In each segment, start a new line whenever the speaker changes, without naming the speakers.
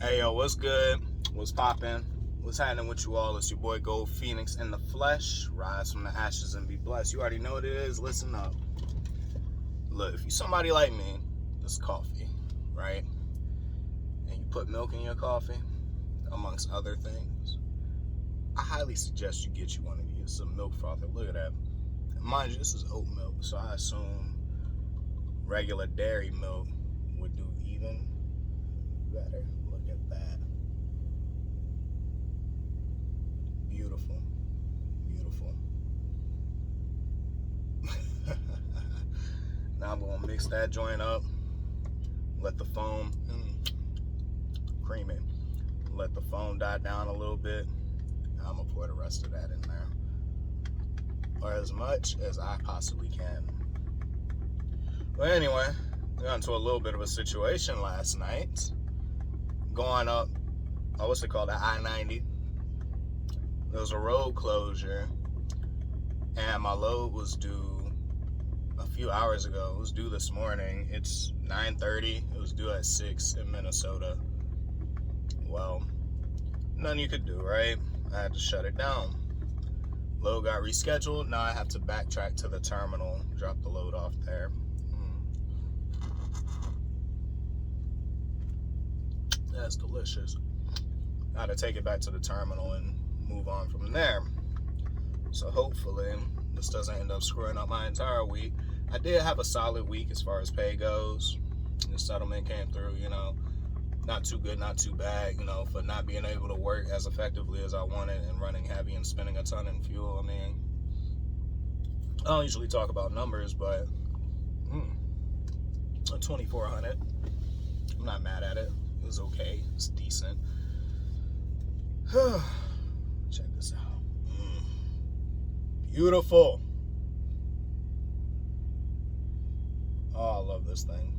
Hey yo, what's good? What's poppin'? What's happening with you all? It's your boy Gold Phoenix in the flesh. Rise from the ashes and be blessed. You already know what it is. Listen up. Look, if you somebody like me, this coffee, right? And you put milk in your coffee, amongst other things, I highly suggest you get you one of these. Some milk frother. Look at that. And mind you, this is oat milk, so I assume regular dairy milk would do even better. Look at that. Beautiful. Beautiful. Now I'm gonna mix that joint up, let the foam cream it, let the foam die down a little bit. I'm gonna pour the rest of that in there, or as much as I possibly can. But anyway, we got into a little bit of a situation last night. Going up, what's it called, the I-90. There was a road closure, and my load was due a few hours ago. It was due this morning. It's 9:30. It was due at 6 in Minnesota. Well, nothing you could do, right? I had to shut it down. Load got rescheduled. Now I have to backtrack to the terminal, drop the load off there. That's delicious. I had to take it back to the terminal and move on from there. So hopefully this doesn't end up screwing up my entire week. I did have a solid week as far as pay goes. The settlement came through, not too good, not too bad, for not being able to work as effectively as I wanted and running heavy and spending a ton in fuel. I mean, I don't usually talk about numbers, but 2,400. I'm not mad at it. It was okay. It's decent. Check this out. Beautiful. Oh, I love this thing.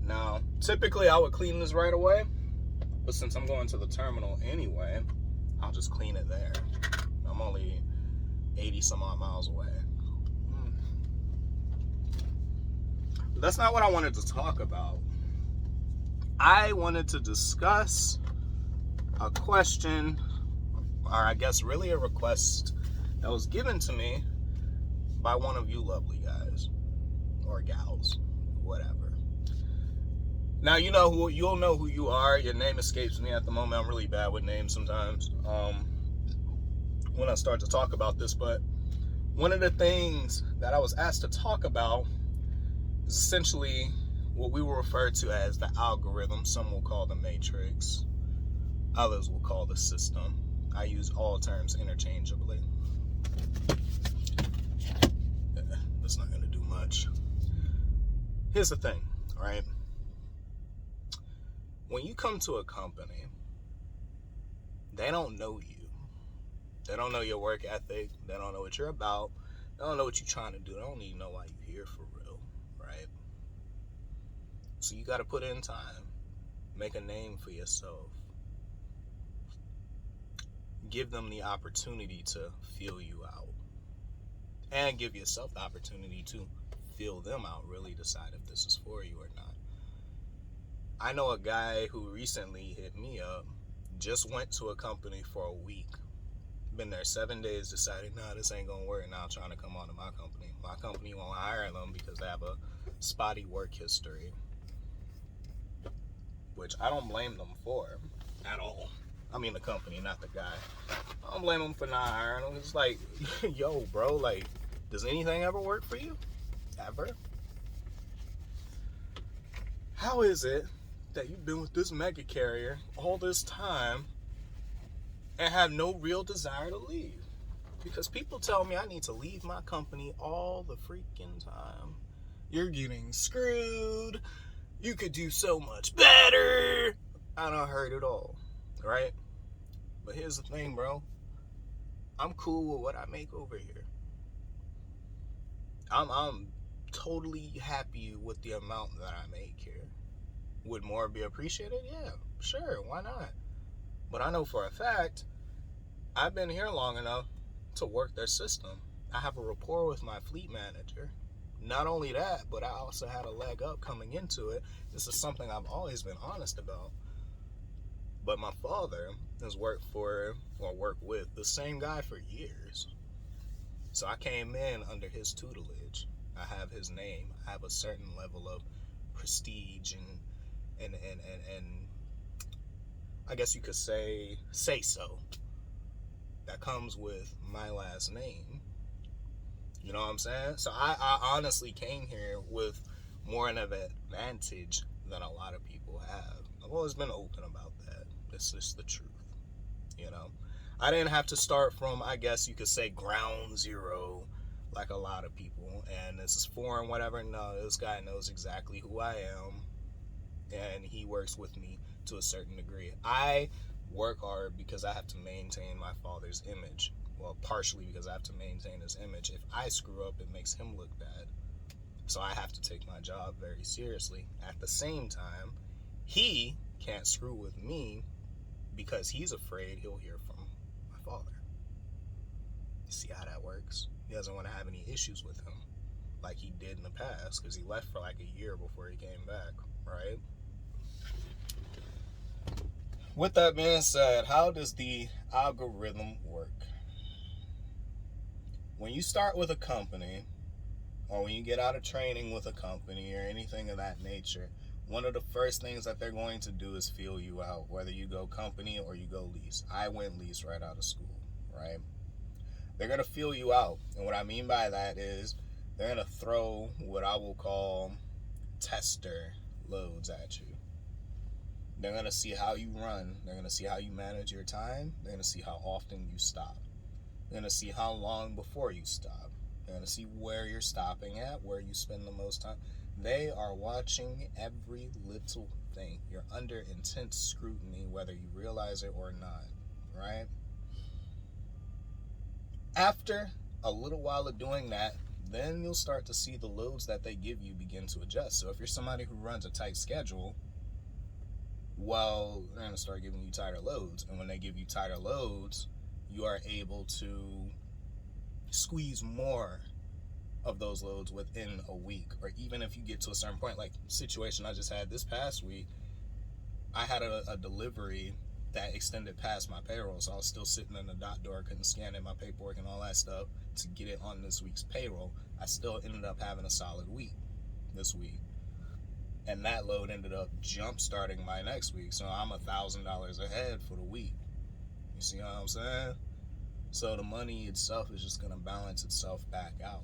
Now, typically I would clean this right away, but since I'm going to the terminal anyway, I'll just clean it there. I'm only 80 some odd miles away. But that's not what I wanted to talk about. I wanted to discuss a question, or I guess really a request that was given to me by one of you lovely guys or gals, whatever. Now you'll know who you are. Your name escapes me at the moment. I'm really bad with names sometimes when I start to talk about this, but one of the things that I was asked to talk about is essentially what we will refer to as the algorithm. Some will call the matrix, others will call the system. I use all terms interchangeably. That's not going to do much. Here's the thing, right? When you come to a company, they don't know you. They don't know your work ethic. They don't know what you're about. They don't know what you're trying to do. They don't even know why you're here for real, right? So you got to put in time. Make a name for yourself. Give them the opportunity to feel you out. And give yourself the opportunity to feel them out. Really decide if this is for you or not. I know a guy who recently hit me up, just went to a company for a week. Been there 7 days, decided, nah, this ain't gonna work. Now trying to come on to my company. My company won't hire them because they have a spotty work history, which I don't blame them for at all. I mean the company, not the guy. I don't blame them for not hiring them. It's like, yo, bro, like, does anything ever work for you? Ever? How is it that you've been with this mega carrier all this time and have no real desire to leave? Because people tell me I need to leave my company all the freaking time. You're getting screwed. You could do so much better. I done heard it all, right? But here's the thing, bro. I'm cool with what I make over here. I'm totally happy with the amount that I make here. Would more be appreciated? Yeah, sure, why not? But I know for a fact, I've been here long enough to work their system. I have a rapport with my fleet manager. Not only that, but I also had a leg up coming into it. This is something I've always been honest about. But my father has worked with the same guy for years. So I came in under his tutelage. I have his name. I have a certain level of prestige and I guess you could say so. That comes with my last name. You know what I'm saying? So I honestly came here with more of an advantage than a lot of people have. I've always been open about that. It's just the truth. You know, I didn't have to start from, I guess you could say, ground zero like a lot of people. And this is foreign, whatever. No, this guy knows exactly who I am, and he works with me to a certain degree. I work hard because I have to maintain my father's image. Well, partially because I have to maintain his image. If I screw up, it makes him look bad. So I have to take my job very seriously. At the same time, he can't screw with me because he's afraid he'll hear from my father. You see how that works? He doesn't want to have any issues with him like he did in the past, because he left for like a year before he came back, right? With that being said, how does the algorithm work? When you start with a company, or when you get out of training with a company or anything of that nature, one of the first things that they're going to do is feel you out, whether you go company or you go lease. I went lease right out of school, right? They're going to feel you out. And what I mean by that is they're going to throw what I will call tester loads at you. They're going to see how you run. They're going to see how you manage your time. They're going to see how often you stop. They're going to see how long before you stop. They're going to see where you're stopping at, where you spend the most time. They are watching every little thing. You're under intense scrutiny, whether you realize it or not, right? After a little while of doing that, then you'll start to see the loads that they give you begin to adjust. So if you're somebody who runs a tight schedule, well, they're going to start giving you tighter loads. And when they give you tighter loads, you are able to squeeze more of those loads within a week. Or even if you get to a certain point, like the situation I just had this past week, I had a delivery that extended past my payroll. So I was still sitting in the dot door, couldn't scan in my paperwork and all that stuff to get it on this week's payroll. I still ended up having a solid week this week. And that load ended up jump starting my next week. So I'm $1,000 ahead for the week. You see what I'm saying? So the money itself is just going to balance itself back out.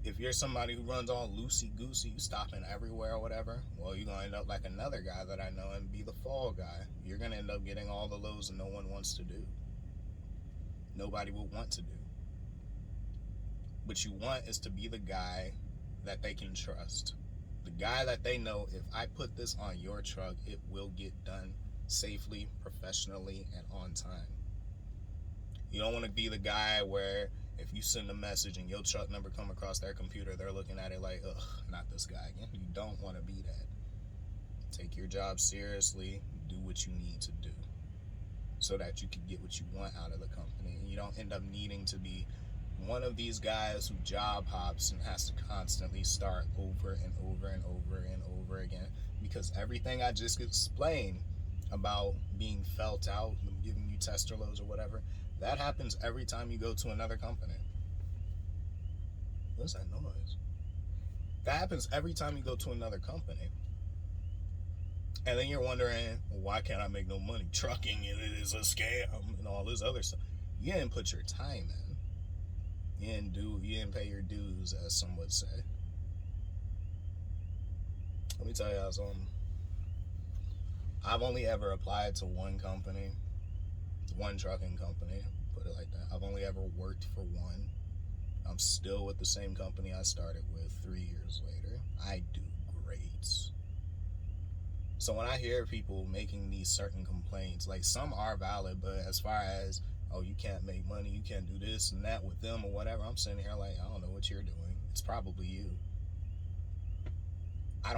If you're somebody who runs all loosey-goosey, you stopping everywhere or whatever, well, you're going to end up like another guy that I know and be the fall guy. You're going to end up getting all the loads that no one wants to do. Nobody will want to do. What you want is to be the guy that they can trust. The guy that they know, if I put this on your truck, it will get done safely, professionally, and on time. You don't want to be the guy where if you send a message and your truck number come across their computer, they're looking at it like, ugh, not this guy again. You don't want to be that. Take your job seriously. Do what you need to do so that you can get what you want out of the company. And you don't end up needing to be one of these guys who job hops and has to constantly start over and over and over and over again, because everything I just explained about being felt out, giving you tester loads or whatever, that happens every time you go to another company. What's that noise? That happens every time you go to another company. And then you're wondering, well, why can't I make no money? Trucking is a scam and all this other stuff. You didn't put your time in. You didn't pay your dues, as some would say. Let me tell y'all something. I've only ever applied to one company, one trucking company, put it like that. I've only ever worked for one. I'm still with the same company I started with 3 years later. I do great. So when I hear people making these certain complaints, like some are valid, but as far as, oh, you can't make money, you can't do this and that with them or whatever, I'm sitting here like, I don't know what you're doing. It's probably you. I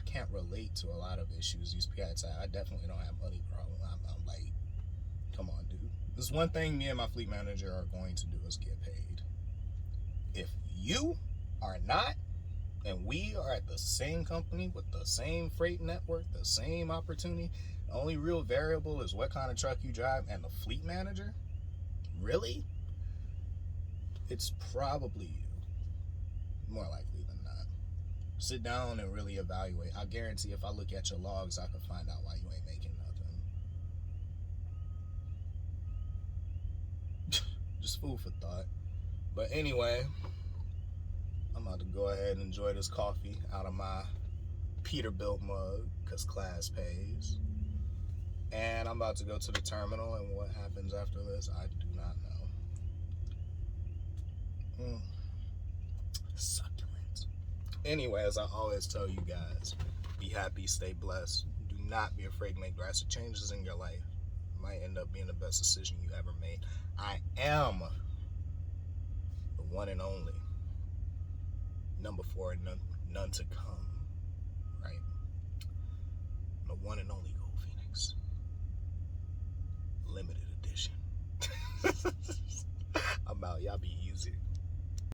can't relate to a lot of issues these cats have. I definitely don't have money problem. I'm like, come on, dude. This one thing me and my fleet manager are going to do is get paid. If you are not, and we are at the same company with the same freight network, the same opportunity. The only real variable is what kind of truck you drive and the fleet manager. Really? It's probably you, more likely than not. Sit down and really evaluate. I guarantee if I look at your logs, I can find out why you ain't making nothing. Just food for thought. But anyway, I'm about to go ahead and enjoy this coffee out of my Peterbilt mug, because class pays. And I'm about to go to the terminal, and what happens after this, I do not know. Succulent. Anyway, as I always tell you guys, be happy, stay blessed. Do not be afraid to make drastic changes in your life. It might end up being the best decision you ever made. I am the one and only. Number 4, none to come. Right? The one and only